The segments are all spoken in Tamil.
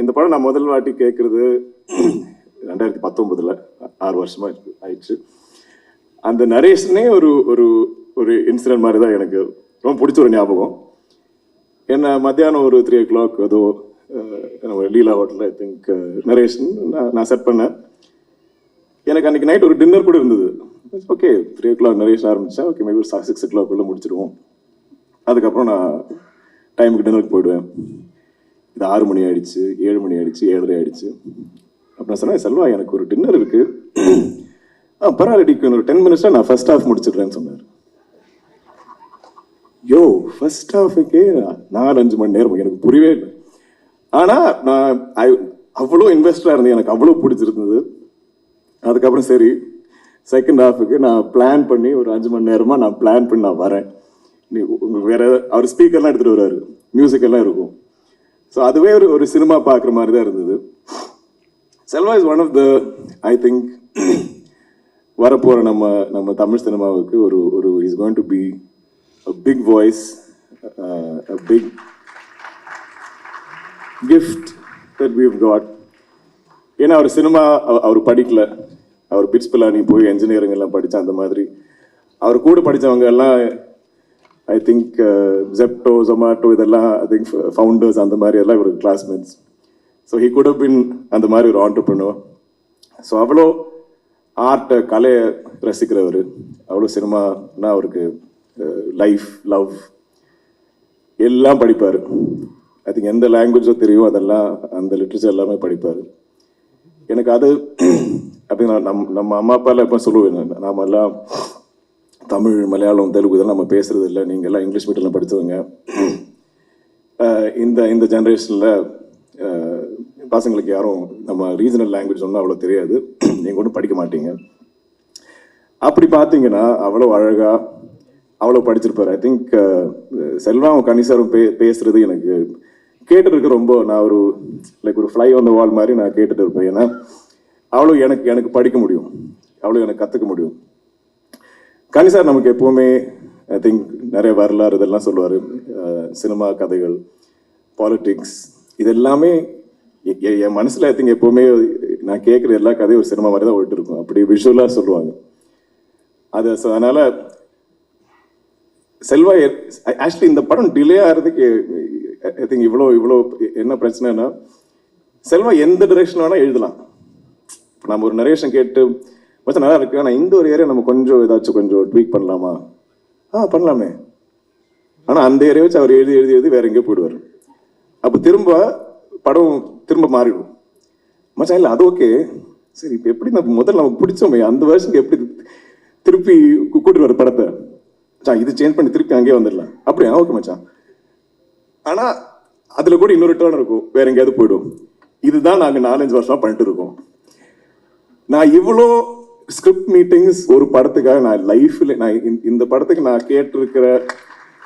இந்த படம் நான் முதல் வாட்டி கேட்கறது 2019 6 வருஷமா ஆயிடுச்சு. அந்த நரேஷனே ஒரு ஒரு ஒரு இன்சிடென்ட் மாதிரி தான் எனக்கு ரொம்ப பிடிச்ச ஒரு ஞாபகம். என்ன மத்தியானம் ஒரு 3 o'clock ஏதோ லீலா ஹோட்டலில் ஐ திங்க் நரேஷன் நான் செட் பண்ணேன். எனக்கு அன்றைக்கி நைட் ஒரு டின்னர் கூட இருந்தது. ஓகே 3 o'clock நரேஷன் ஆரம்பித்தேன். ஓகே மேபி ஒரு 6 o'clock முடிச்சிடுவோம். அதுக்கப்புறம் நான் டைமுக்கு டின்னருக்கு போயிடுவேன். இது 6 மணி ஆயிடுச்சு, 7 மணி ஆயிடுச்சு, 7:30 ஆயிடுச்சு. அப்புறம் சொன்னேன், செல்வா எனக்கு ஒரு டின்னர் இருக்கு, பரவாயில்ல ஒரு 10 minutes நான் ஃபர்ஸ்ட் ஹாஃப் முடிச்சிடுறேன்னு சொன்னார். யோ ஃபர்ஸ்ட் ஹாஃபுக்கே 4-5 மணி நேரம் எனக்கு புரியவே இல்லை. ஆனால் நான் அவ்வளோ இன்வெஸ்டாக இருந்தேன், எனக்கு அவ்வளோ பிடிச்சிருந்தது. அதுக்கப்புறம் சரி செகண்ட் ஹாஃபுக்கு நான் பிளான் பண்ணி ஒரு 5 மணி நேரமாக நான் பிளான் பண்ணி நான் வரேன். நீ உங்களுக்கு வேற அவர் ஸ்பீக்கர்லாம் எடுத்துகிட்டு வருவார், மியூசிக் எல்லாம் இருக்கும். ஸோ அதுவே ஒரு சினிமா பார்க்குற மாதிரி தான் இருந்தது. Selva is one of the I think வரப்போகிற நம்ம தமிழ் சினிமாவுக்கு ஒரு is going to be a big voice, a big gift that we've got. ஏன்னா அவர் சினிமா அவர் படிக்கல, அவர் பிட்ஸ் பிலானி போய் என்ஜினியரிங் எல்லாம் படித்தா அந்த மாதிரி. அவர் கூட படித்தவங்க எல்லாம் ஐ திங்க் ஜெப்டோ ஜொமேட்டோ இதெல்லாம் ஐ திங்க் ஃபவுண்டர்ஸ் அந்த மாதிரி எல்லாம் இவருக்கு classmates. So he could have been அந்த மாதிரி ஒரு ஆண்டர்ப்ரனர். ஸோ அவ்வளோ ஆர்ட்டை கலையை ரசிக்கிறவர், அவ்வளோ சினிமானா அவருக்கு லைஃப் லவ் எல்லாம் படிப்பார். ஐ திங்க் எந்த லாங்குவேஜோ தெரியும் அதெல்லாம் அந்த லிட்ரேச்சர் எல்லாமே படிப்பார். எனக்கு அது அப்படி நம்ம அம்மா அப்பாலாம் எப்போ சொல்லுவேன், நாம எல்லாம் தமிழ் மலையாளம் தெலுங்கு இதெல்லாம் நம்ம பேசுறது இல்லை, நீங்கள் எல்லாம் இங்கிலீஷ் மீடியம்லாம் படித்தவங்க. இந்த ஜென்ரேஷனில் பசங்களுக்கு யாரும் நம்ம ரீஜனல் லாங்குவேஜ் ஒன்றும் அவ்வளோ தெரியாது, நீங்கள் ஒன்றும் படிக்க மாட்டீங்க. அப்படி பார்த்தீங்கன்னா அவ்வளோ அழகாக அவ்வளோ படிச்சிருப்பார். ஐ திங்க் செல்வாவும் கனிசாரும் பேசுறது எனக்கு கேட்டுட்டு இருக்க ரொம்ப நான் ஒரு லைக் ஒரு ஃப்ளை ஆன் த வால் மாதிரி நான் கேட்டுட்டு இருப்பேன். ஏன்னா அவ்வளோ எனக்கு படிக்க முடியும், அவ்வளோ எனக்கு கற்றுக்க முடியும். கனிசார் நமக்கு எப்போவுமே ஐ திங்க் நிறைய வரலாறு இதெல்லாம் சொல்லுவார், சினிமா கதைகள், பாலிட்டிக்ஸ், இது எல்லாமே என் மனசில் ஐ திங்க் எப்போவுமே நான் கேட்குற எல்லா கதையும் ஒரு சினிமா மாதிரி தான் ஓட்டு இருக்கும், அப்படி விஷுவலாக சொல்லுவாங்க. அது அதனால் செல்வா ஆக்சுவலி இந்த படம் டிலே ஆகிறதுக்கு ஐ திங்க் இவ்வளோ என்ன பிரச்சனைனா, செல்வா எந்த டிரெக்ஷன் வேணால் எழுதலாம். நம்ம ஒரு நரேஷன் கேட்டு கொஞ்சம் நல்லா இருக்கு, ஆனால் இந்த ஒரு ஏரியா நம்ம கொஞ்சம் ஏதாச்சும் கொஞ்சம் ட்வீக் பண்ணலாமா, பண்ணலாமே. ஆனால் அந்த ஏரியா வச்சு அவர் எழுதி வேற எங்கேயோ போயிடுவார். அப்போ படம் திரும்ப மாறிடும். மச்சான் இல்லை அது ஓகே சரி, இப்போ எப்படி நம்ம முதல்ல நமக்கு பிடிச்சோமே அந்த வருஷத்துக்கு எப்படி திருப்பி கூட்டிட்டு வர படத்தை இது சேஞ்ச் பண்ணி திருப்பி அங்கேயே வந்துடலாம், அப்படியா ஓகே மச்சான். ஆனால் அதில் கூட இன்னொரு டேர்ன் இருக்கும், வேற எங்கேயாவது போயிடும். இதுதான் நாங்கள் 4-5 வருஷமா பண்ணிட்டு இருக்கோம். நான் இவ்வளோ ஸ்கிரிப்ட் மீட்டிங்ஸ் ஒரு படத்துக்காக நான் லைஃப்ல நான் இந்த படத்துக்கு நான் கேட்டிருக்கிற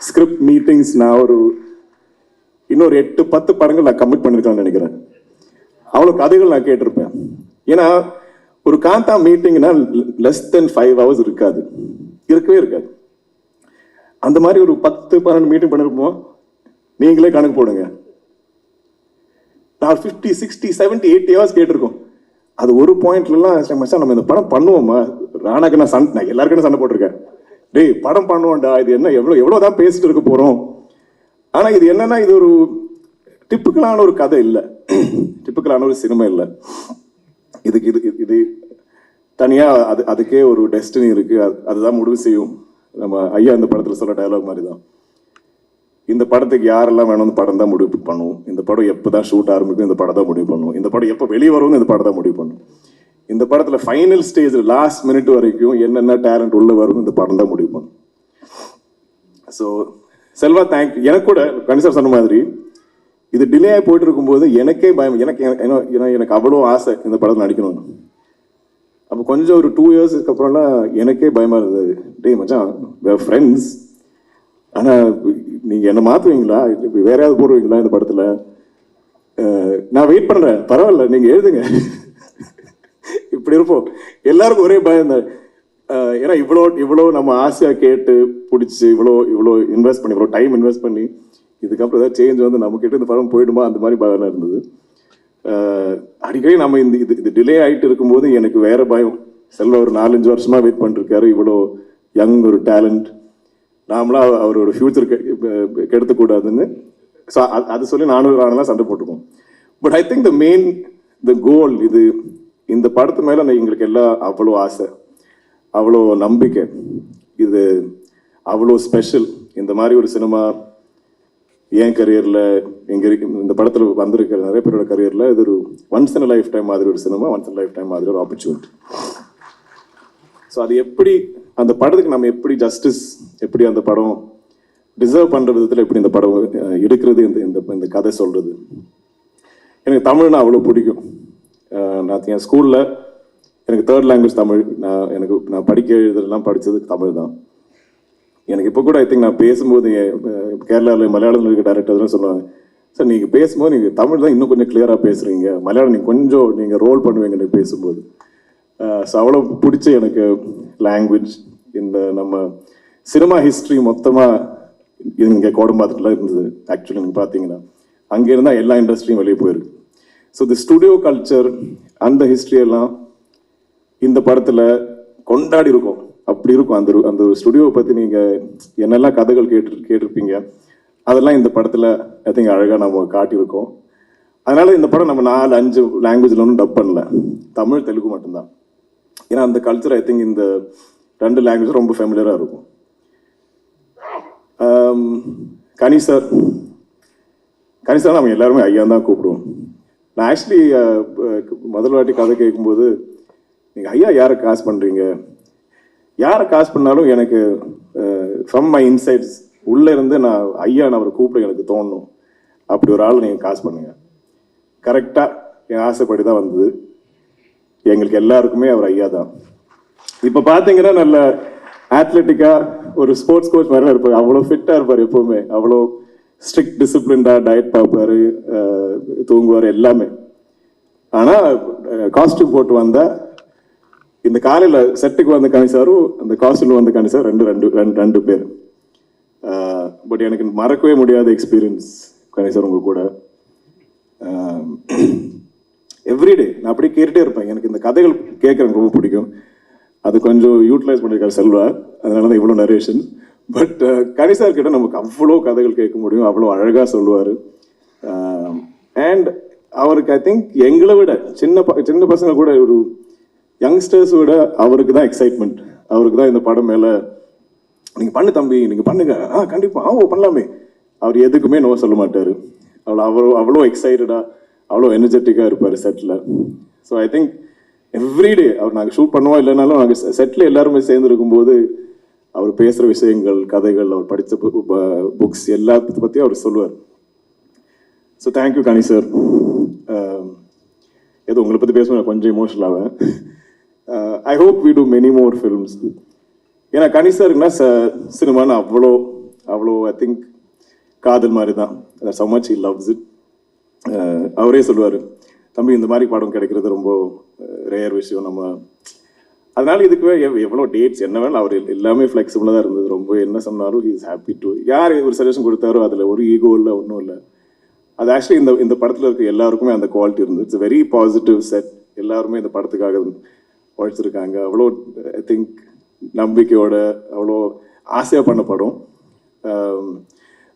ஸ்கிரிப்ட் மீட்டிங்ஸ் நான் ஒரு இன்னொரு 8-10 படங்கள் நான் கமிட் பண்ணிருக்கேன்னு நினைக்கிறேன். அவ்வளோ கதைகள் நான் கேட்டிருப்பேன். ஏன்னா ஒரு காந்தா மீட்டிங்னா லெஸ் தென் 5 hours இருக்கவே இருக்காது. அந்த மாதிரி ஒரு 10-12 மீட்டிங் பண்ணிருப்போம். நீங்களே கணக்கு போடுங்க, நான் 50, 60, 70, 80 hours கேட்டிருக்கோம். அது ஒரு பாயிண்ட்லாம் மச்சான் நம்ம இந்த படம் பண்ணுவோமா, ராணாக்கு நான் எல்லாருக்கும் சண்டை போட்டிருக்கேன், டேய் படம் பண்ணுவோம்டா, இது என்ன எவ்வளோதான் பேசிட்டு இருக்க போறோம். ஆனா இது என்னன்னா இது ஒரு டிப்பிக்கலான ஒரு கதை இல்லை, டிப்பிக்கலான ஒரு சினிமா இல்லை. இது தனியா அதுக்கே ஒரு டெஸ்டினி இருக்கு, அதுதான் முடிவு செய்யும். நம்ம ஐயா இந்த படத்துல சொல்ற டயலாக் மாதிரி தான், இந்த படத்துக்கு யாரெல்லாம் வேணும் இந்த படம் தான் முடிவு பண்ணுவோம், இந்த படம் எப்போதான் ஷூட் ஆரம்பிக்கும் இந்த படம் தான் முடிவு பண்ணுவோம், இந்த படம் எப்போ வெளியே வரும் இந்த படம் தான் முடிவு பண்ணும், இந்த படத்துல ஃபைனல் ஸ்டேஜ் லாஸ்ட் மினிட் வரைக்கும் என்னென்ன டேலண்ட் உள்ள வரும் இந்த படம் தான் முடிவு பண்ணும். So Selva thank. எனக்கு கூட கணிசர் சொன்ன மாதிரி இது டிலே ஆகி போயிட்டு இருக்கும்போது எனக்கே பயம், எனக்கு அவ்வளோ ஆசை இந்த படத்தில் நடிக்கணும்னு. அப்போ கொஞ்சம் ஒரு 2 years அப்புறம்லாம் எனக்கே பயமா இருந்தது, டேய் மச்சான் ஃப்ரெண்ட்ஸ், ஆனால் நீங்கள் என்ன மாற்றுவீங்களா, வேற யாராவது போடுவீங்களா இந்த படத்தில், நான் வெயிட் பண்ணுறேன், பரவாயில்ல நீங்கள் எழுதுங்க, இப்படி இருப்போம். எல்லாருக்கும் ஒரே பயம் தான். ஏன்னா இவ்வளோ நம்ம ஆசையாக கேட்டு பிடிச்சி இவ்வளோ இன்வெஸ்ட் பண்ணி இவ்வளோ டைம் இன்வெஸ்ட் பண்ணி இதுக்கப்புறம் ஏதாவது சேஞ்ச் வந்து நம்மக்கிட்ட இந்த படம் போயிடுமா அந்த மாதிரி பயம் இருந்தது. அடிக்கடி நம்ம இது டிலே ஆகிட்டு இருக்கும்போது எனக்கு வேற பயம். செல்வா ஒரு 4-5 வருஷமா வெயிட் பண்ணிருக்காரு, இவ்வளோ யங் ஒரு டேலண்ட், நாமளாம் அவரோட ஃபியூச்சர் கெடுத்துக்கூடாதுன்னு. ஸோ அது சொல்லி நானும் ராணெல்லாம் சண்டை போட்டுக்கோம். பட் ஐ திங்க் த கோல் இது, இந்த படத்து மேலே எங்களுக்கு எல்லாம் அவ்வளோ ஆசை, அவ்வளோ நம்பிக்கை, இது அவ்வளோ ஸ்பெஷல். இந்த மாதிரி ஒரு சினிமா என் கரியரில் இந்த படத்தில் வந்திருக்கிற நிறைய பேரோட கரியரில் இது ஒரு ஒன்ஸ் இன் லைஃப் டைம் மாதிரி ஒரு cinema, once in life time மாதிரி ஒரு ஆப்பர்ச்சுனிட்டி. ஸோ அது எப்படி அந்த படத்துக்கு நம்ம எப்படி ஜஸ்டிஸ், எப்படி அந்த படம் டிசர்வ் பண்ணுற விதத்தில் எப்படி இந்த படம் எடுக்கிறது, இந்த கதை சொல்கிறது. எனக்கு தமிழ்னா அவ்வளோ பிடிக்கும். நான் என் ஸ்கூலில் எனக்கு 3rd லாங்குவேஜ் தமிழ். நான் படிக்க எழுதுலாம் படித்தது தமிழ் தான். எனக்கு இப்போ கூட ஐ திங்க் நான் பேசும்போது கேரளாவில் மலையாளத்தில் இருக்க டேரக்டர்லாம் சொல்லுவாங்க, சார் நீங்கள் பேசும்போது நீங்கள் தமிழ் தான் இன்னும் கொஞ்சம் கிளியராக பேசுகிறீங்க, மலையாளம் நீங்கள் கொஞ்சம் நீங்கள் ரோல் பண்ணுவீங்க எனக்கு பேசும்போது. ஸோ அவ்வளோ பிடிச்ச எனக்கு லாங்குவேஜ். இந்த நம்ம சினிமா ஹிஸ்ட்ரி மொத்தமாக இங்கே கோடம்பாக்கத்தில் இருந்தது. ஆக்சுவலி நீங்கள் பார்த்தீங்கன்னா அங்கே இருந்தால் எல்லா இண்டஸ்ட்ரியும் வெளியே போயிருக்கு. ஸோ தி ஸ்டுடியோ கல்ச்சர், அந்த ஹிஸ்ட்ரியெல்லாம் இந்த படத்தில் கொண்டாடி இருக்கும். அப்படி இருக்கும் அந்த ஒரு ஸ்டுடியோவை பற்றி நீங்கள் என்னெல்லாம் கதைகள் கேட்டிருப்பீங்க, அதெல்லாம் இந்த படத்தில் ஐ திங்க் அழகாக நம்ம காட்டியிருக்கோம். அதனால இந்த படம் நம்ம 4-5 லாங்குவேஜில் ஒன்றும் டப் பண்ணல, தமிழ் தெலுங்கு மட்டும்தான். ஏன்னா அந்த கல்ச்சர் ஐ திங்க் இந்த 2 லாங்குவேஜ் ரொம்ப ஃபெமிலியராக இருக்கும். கனி சார் நம்ம எல்லாருமே ஐயா தான் கூப்பிடுவோம். நான் ஆக்சுவலி முதல் வாட்டி கதை கேட்கும்போது, நீங்கள் ஐயா யாரை காசு பண்ணுறீங்க, யாரை காசு பண்ணாலும் எனக்கு ஃப்ரம் மை இன்சைட்ஸ் உள்ளே இருந்து நான் ஐயான்னு அவரை கூப்பிட எனக்கு தோணும். அப்படி ஒரு ஆள் நீங்கள் காசு பண்ணுங்க. கரெக்டாக என் ஆசைப்படி தான் வந்தது. எங்களுக்கு எல்லாருக்குமே அவர் ஐயா தான். இப்போ பார்த்தீங்கன்னா நல்ல ஆத்லெட்டிக்காக ஒரு ஸ்போர்ட்ஸ் கோச் மாதிரிலாம் இருப்பார். அவ்வளோ ஃபிட்டாக இருப்பார் எப்போவுமே. அவ்வளோ ஸ்ட்ரிக்ட் டிசிப்ளின்டாக டயட் பார்ப்பார், தூங்குவார், எல்லாமே. ஆனால் காஸ்டியூம் போட்டு வந்தால் இந்த காலையில் செட்டுக்கு வந்த கணிசாரும் அந்த காஸ்டியூம் வந்த கணிசார் ரெண்டு பேர். பட் எனக்கு மறக்கவே முடியாத எக்ஸ்பீரியன்ஸ் கணிசார் உங்க கூட. எவ்ரிடே நான் அப்படியே கேட்டுட்டே இருப்பேன். எனக்கு இந்த கதைகள் கேட்குறேன் ரொம்ப பிடிக்கும். அது கொஞ்சம் யூட்டிலைஸ் பண்ணியிருக்காரு செல்வா, அதனால தான் இவ்வளோ நரேஷன். பட் கணிசார் கிட்ட நமக்கு அவ்வளோ கதைகள் கேட்க முடியும், அவ்வளோ அழகாக சொல்லுவார். அண்ட் அவருக்கு ஐ திங்க் எங்களை விட சின்ன பசங்க கூட, ஒரு யங்ஸ்டர்ஸ் விட அவருக்கு தான் எக்ஸைட்மெண்ட். அவருக்கு தான் இந்த படம் மேலே நீங்கள் பண்ணு தம்பி, நீங்கள் பண்ணுங்க, கண்டிப்பாக பண்ணலாமே. அவர் எதுக்குமே நோ சொல்ல மாட்டார். அவ்வளோ எக்ஸைட்டடாக, அவ்வளோ எனர்ஜெட்டிக்காக இருப்பார் செட்டில். ஸோ ஐ திங்க் எவ்ரிடே அவர் நாங்கள் ஷூட் பண்ணுவோம் இல்லைனாலும் நாங்கள் செட்டில் எல்லாருமே சேர்ந்து இருக்கும்போது அவர் பேசுகிற விஷயங்கள், கதைகள், அவர் படித்த புக்ஸ் எல்லாத்த பற்றியும் அவர் சொல்லுவார். So thank you Kani sir. ஏதோ உங்களை பற்றி பேசுவேன் கொஞ்சம் இமோஷனல் ஆவேன். I hope we do many more films. ஏன்னா கனி சாருக்குன்னா சினிமான்னு அவ்வளோ ஐ திங்க் காதல் மாதிரி தான். so much he loves it. அவரே சொல்லுவார், தம்பி இந்த மாதிரி படம் கிடைக்கிறது ரொம்ப ரேர் விஷயம். நம்ம அதனால இதுக்குவே எவ்வளோ டேட்ஸ் என்ன வேணும், அவர் எல்லாமே ஃப்ளெக்சிபிளாக தான் இருந்தது. ரொம்ப என்ன சொன்னாலும் ஹி இஸ் ஹாப்பி டு. யார் ஒரு சஜஷன் கொடுத்தாரோ அதில் ஒரு ஈகோ இல்லை, ஒன்றும் இல்லை. அது ஆக்சுவலி இந்த படத்தில் இருக்க எல்லாருக்குமே அந்த குவாலிட்டி இருந்தது. It's very positive set. எல்லாருமே இந்த படத்துக்காக உழைச்சிருக்காங்க. அவ்வளோ ஐ திங்க் நம்பிக்கையோட, அவ்வளோ ஆசையாக பண்ண படம்.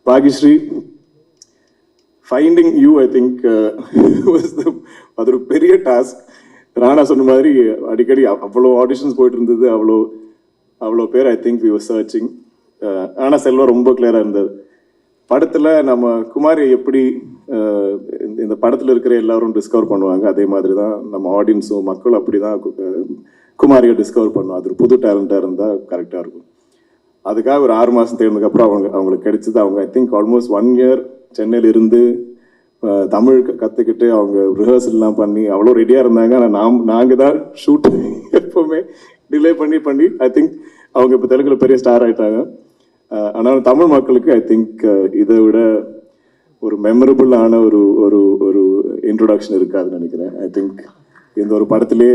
பாகிஸ்ரீ, ஃபைண்டிங் யூ ஐ திங்க் அது ஒரு பெரிய டாஸ்க். ராணா சொன்ன மாதிரி அடிக்கடி அவ்வளோ ஆடிஷன்ஸ் போயிட்டு இருந்தது, அவ்வளோ பேர் I think we were searching. ஆனால் செல்வா ரொம்ப கிளியராக இருந்தது. படத்தில் நம்ம குமாரியை எப்படி இந்த படத்தில் இருக்கிற எல்லாரும் டிஸ்கவர் பண்ணுவாங்க, அதே மாதிரி தான் நம்ம ஆடியன்ஸும் மக்களும் அப்படி தான் குமாரியை டிஸ்கவர் பண்ணுவோம். அது ஒரு புது டேலண்டாக இருந்தால் கரெக்டாக இருக்கும். அதுக்காக ஒரு 6 மாதம் தேர்ந்ததுக்கப்புறம் அவங்களுக்கு கிடைச்சது. அவங்க ஐ திங்க் ஆல்மோஸ்ட் 1 year சென்னையில் இருந்து தமிழ் கற்றுக்கிட்டு அவங்க ரிஹர்சல்லாம் பண்ணி அவ்வளோ ரெடியாக இருந்தாங்க. ஆனால் நாங்கள் தான் ஷூட் எப்போவுமே டிலே பண்ணி ஐ திங்க் அவங்க இப்போ தெலுங்குல பெரிய ஸ்டார் ஆகிட்டாங்க. ஆனால் தமிழ் மக்களுக்கு ஐ திங்க் இதை விட ஒரு மெமரபுளான ஒரு ஒரு இன்ட்ரொடக்ஷன் இருக்காதுன்னு நினைக்கிறேன். ஐ திங்க் இந்த ஒரு படத்திலே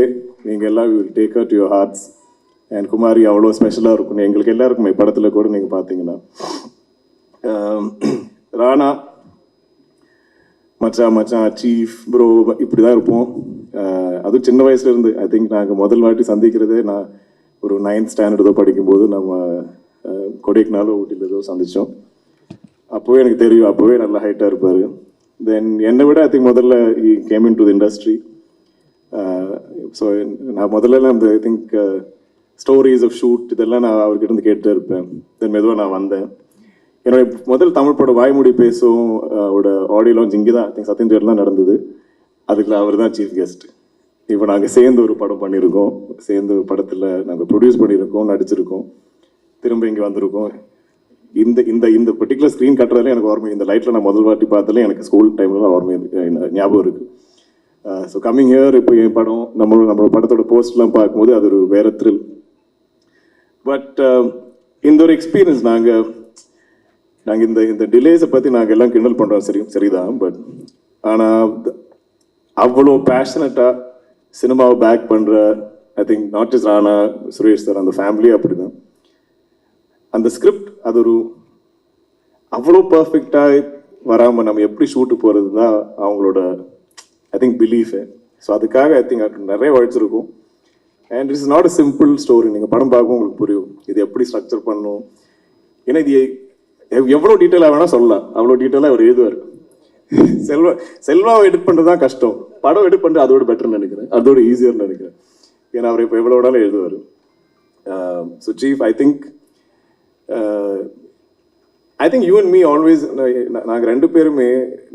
நீங்கள் எல்லாம் will take out your hearts. And Kumari அவ்வளோ ஸ்பெஷலாக இருக்கும் எங்களுக்கு எல்லாருக்குமே. படத்தில் கூட நீங்கள் பார்த்தீங்கன்னா ராணா மச்சான் மச்சான் சீஃப் ப்ரோ இப்படி தான் இருப்போம். அதுவும் சின்ன வயசுல இருந்து ஐ திங்க் நாங்கள் முதல் வாட்டி சந்திக்கிறதே நான் ஒரு 9th ஸ்டாண்டர்ட் ஏதோ படிக்கும்போது நம்ம கொடைக்குனாலும் ஊட்டியில் ஏதோ சந்தித்தோம். அப்போவே எனக்கு தெரியும், அப்போவே நல்லா ஹைட்டாக இருப்பார். தென் என்னை விட ஐ திங்க் முதல்ல came into the industry. So நான் முதல்ல அந்த I think stories of shoot இதெல்லாம் நான் அவர்கிட்ட இருந்து கேட்டுட்டே இருப்பேன். தென் மெதுவாக நான் வந்தேன். என்னுடைய முதல் தமிழ் படம் வாய்மொழி பேசும் அவரோட ஆடியோ லான்ச் இங்கே தான் ஐ திங்க் சத்யம் தேட்டர் தான் நடந்தது. அதுக்கு அவர் தான் சீஃப் கெஸ்ட். இப்போ நாங்கள் சேர்ந்து ஒரு படம் பண்ணியிருக்கோம், சேர்ந்து படத்தில் நாங்கள் ப்ரொடியூஸ் பண்ணியிருக்கோம், நடிச்சிருக்கோம், திரும்ப இங்கே வந்திருக்கோம். இந்த இந்த இந்த பர்டிகுலர் ஸ்க்ரீன் கட்டுறதுல எனக்கு ஓர்மை, இந்த லைட்டில் நான் முதல் வாட்டி பார்த்தாலே எனக்கு ஸ்கூல் டைமில் ஓர்மை ஞாபகம் இருக்குது. ஸோ கம்மிங் ஹியர் இப்போ என் படம் நம்மளோட படத்தோட போஸ்ட்லாம் பார்க்கும்போது அது ஒரு வேற த்ரில். பட் இந்த ஒரு எக்ஸ்பீரியன்ஸ் நாங்கள் இந்த இந்த டிலேஸை பற்றி நாங்கள் எல்லாம் கிண்டல் பண்ணுறோம், சரிதான். பட் ஆனால் அவ்வளோ பேஷனட்டாக சினிமாவை பேக் பண்ணுற I think not just Rana, Suresh sir, அந்த ஃபேமிலியே அப்படி தான். அந்த ஸ்கிரிப்ட் அது ஒரு அவ்வளோ பர்ஃபெக்டாக வராமல் நம்ம எப்படி ஷூட்டு போகிறது தான் அவங்களோட ஐ திங்க் பிலீஃபு. ஸோ அதுக்காக ஐ திங்க் நிறைய உழைச்சிருக்கும். And it's not a simple story. நீங்கள் படம் பார்க்கும் உங்களுக்கு புரியும் இது எப்படி ஸ்ட்ரக்சர் பண்ணணும். ஏன்னா இது எவ்வளோ டீட்டெயிலாக வேணால் சொல்லலாம், அவ்வளோ டீட்டெயிலாக அவர் எழுதுவார். செல்வாவை எடிட் பண்ணுறது தான் கஷ்டம், படம் எடிட் பண்ணுறது அதோட பெட்டர்னு நினைக்கிறேன், அதோட ஈஸியர்னு நினைக்கிறேன். ஏன்னா அவர் இப்போ எவ்வளோ வேணாலும் எழுதுவார். So chief I think you and me always நாங்கள் ரெண்டு பேருமே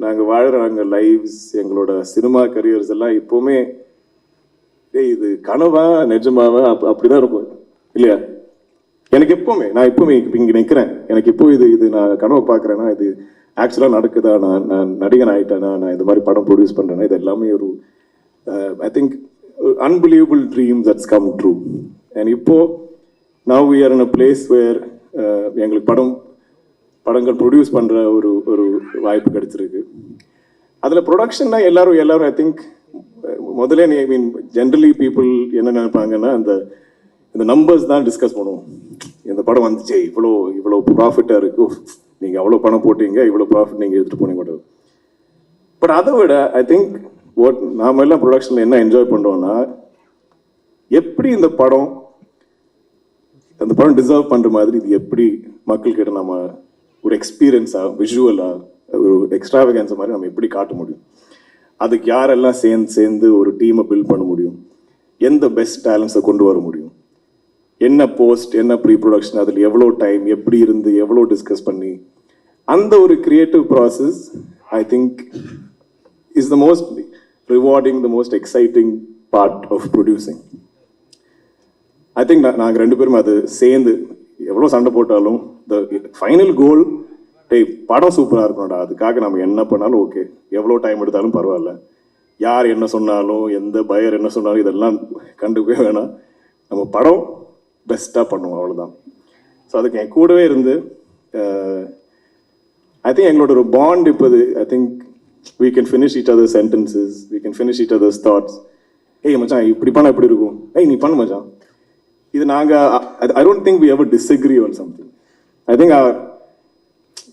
நாங்கள் வாழ்கிற லைவ்ஸ் எங்களோட சினிமா கரியர்ஸ் எல்லாம் இப்போவுமே இது கனவா நிஜமாவா அப்படிதான் இருக்கும் இல்லையா? எனக்கு எப்பவுமே நான் இங்கே நிற்கிறேன், எனக்கு இப்போ இது நான் கனவு பார்க்குறேன்னா இது ஆக்சுவலாக நடக்குதா, நான் நடிகன் ஆகிட்டேனா, நான் இந்த மாதிரி படம் ப்ரொடியூஸ் பண்ணுறேன்னா, இது எல்லாமே ஒரு I think unbelievable dream that's come true. And இப்போ now we are in a place where எங்களுக்கு படங்கள் ப்ரொடியூஸ் பண்ணுற ஒரு வாய்ப்பு கிடைச்சிருக்கு. அதில் ப்ரொடக்ஷன்னா எல்லாரும் ஐ திங்க் முதல்ல ஐ மீன் ஜென்ரலி பீப்புள் என்ன நினைப்பாங்கன்னா இந்த நம்பர்ஸ் தான் டிஸ்கஸ் பண்ணுவோம். இந்த படம் வந்துச்சு, இவ்வளோ ப்ராஃபிட்டாக இருக்கு, நீங்கள் அவ்வளோ பணம் போட்டீங்க, இவ்வளோ ப்ராஃபிட் நீங்கள் எடுத்துகிட்டு போனீங்க மாட்டோம். பட் அதை விட ஐ திங்க் நாம எல்லாம் ப்ரொடக்ஷனில் என்ன என்ஜாய் பண்ணுறோன்னா எப்படி அந்த படம் டிசர்வ் பண்ணுற மாதிரி இது எப்படி மக்கள்கிட்ட நம்ம ஒரு எக்ஸ்பீரியன்ஸாக விஷுவலாக ஒரு எக்ஸ்ட்ராவகன்ஸை மாதிரி நம்ம எப்படி காட்ட முடியும், அதுக்கு யாரெல்லாம் சேர்ந்து ஒரு டீமை பில்ட் பண்ண முடியும், எந்த பெஸ்ட் டேலண்ட்ஸை கொண்டு வர முடியும், என்ன போஸ்ட் என்ன ப்ரீ ப்ரொடக்ஷன், அதில் எவ்வளோ டைம் எப்படி இருந்து எவ்வளோ டிஸ்கஸ் பண்ணி அந்த ஒரு creative process I think is the most rewarding, the most exciting part of producing. I think நாங்கள் ரெண்டு பேரும் அது சேர்ந்து எவ்வளோ சண்டை போட்டாலும் த ஃபைனல் கோல் படம் சூப்பராக இருக்கணும்டா, அதுக்காக நம்ம என்ன பண்ணாலும் ஓகே, எவ்வளோ டைம் எடுத்தாலும் பரவாயில்ல, யார் என்ன சொன்னாலும் எந்த பயர் என்ன சொன்னாலும் இதெல்லாம் கண்டுக்கவே வேணாம், நம்ம படம் பெஸ்ட்டாக பண்ணுவோம், அவ்வளோதான். ஸோ அதுக்கு என் கூடவே இருந்து ஐ திங்க் எங்களோட ஒரு பாண்ட் இப்போ I think we can finish each other's sentences, we can finish each other's thoughts. ஏய் மச்சான் இப்படி பண்ணால் எப்படி இருக்கும், ஏய் நீ பண்ணு மச்சான், இது நாங்கள் I don't think we ever disagree on something. I think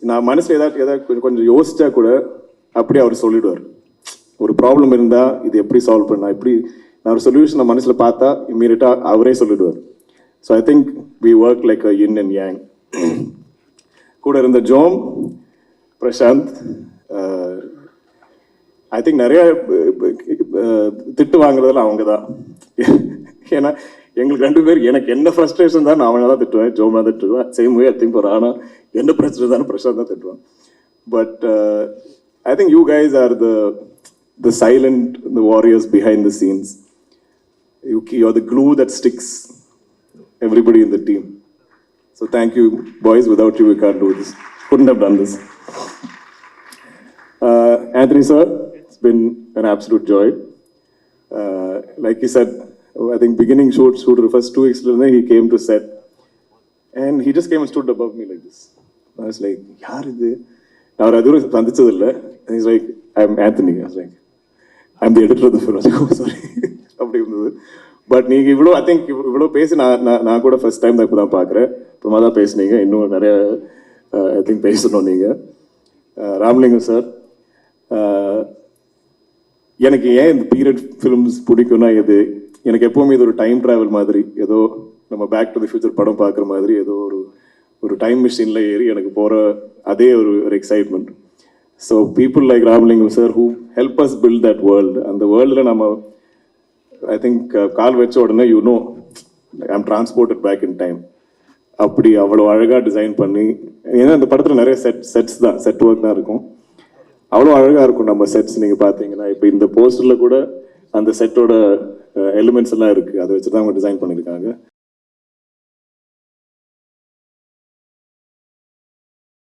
நான் மனசில் ஏதாவது கொஞ்சம் யோசிச்சா கூட அப்படியே அவர் சொல்லிடுவார். ஒரு ப்ராப்ளம் இருந்தால் இது எப்படி சால்வ் பண்ணா, இப்படி நான் ஒரு சொல்யூஷனை மனசில் பார்த்தா இம்மீடியட்டாக அவரே சொல்லிடுவார். So I think we work like a yin and yang. கூட இருந்த ஜோம், பிரசாந்த், ஐ திங்க் நிறைய திட்டு வாங்குறதெல்லாம் அவங்க தான். ஏன்னா எங்களுக்கு ரெண்டு பேர் எனக்கு என்ன ஃப்ரஸ்ட்ரேஷன் தான் நான் அவனை தான் திட்டுவேன், ஜோம் தான் திட்டுவேன், சேம் வே ஐ திங்க் ஒரு ஆனால் என்ன பிரச்சனை தானே பிரசாந்த் தான் திட்டுவான். But I think you guys are the silent, the warriors behind the scenes. You're the glue that sticks everybody in the team. So thank you boys, without you we can't do this, couldn't have done this. Anthony sir, it's been an absolute joy. Like he said, I think beginning shoot the first 2 weeks he came to set and he just came and stood above me like this. I was like, yaar idu na oru aduru sandhichadilla. He's like, I'm Anthony. I was like, I'm the editor of the film. I was like, oh sorry. அப்படி இருந்தது. பட் நீங்கள் இவ்வளோ ஐ திங்க் இவ்வளோ பேசி நான் கூட ஃபர்ஸ்ட் டைம் தான் இப்போ தான் பார்க்குறேன். அப்புறமா தான் பேசுனீங்க, இன்னும் நிறைய ஐ திங்க் பேசணும் நீங்கள். ராமலிங்கம் சார், எனக்கு ஏன் இந்த பீரியட் ஃபிலிம்ஸ் பிடிக்கும்னா இது எனக்கு எப்போவுமே இது ஒரு டைம் ட்ராவல் மாதிரி, ஏதோ நம்ம பேக் டு தி ஃபியூச்சர் படம் பார்க்குற மாதிரி, ஏதோ ஒரு டைம் மிஷினில் ஏறி எனக்கு போகிற அதே ஒரு excitement. So people like Ramalingam sir who help us build that world. அந்த வேர்ல்டில் நம்ம ஐ திங்க் கால் வச்ச உடனே I'm transported back in time. அப்படி அவ்வளோ அழகாக டிசைன் பண்ணி, ஏன்னா அந்த படத்தில் நிறைய செட் ஒர்க் தான் இருக்கும். அவ்வளோ அழகாக இருக்கும் நம்ம செட்ஸ். நீங்கள் பார்த்தீங்கன்னா இப்போ இந்த போஸ்டரில் கூட அந்த செட்டோட எலிமெண்ட்ஸ் எல்லாம் இருக்குது, அதை வச்சு தான் அவங்க டிசைன் பண்ணியிருக்காங்க.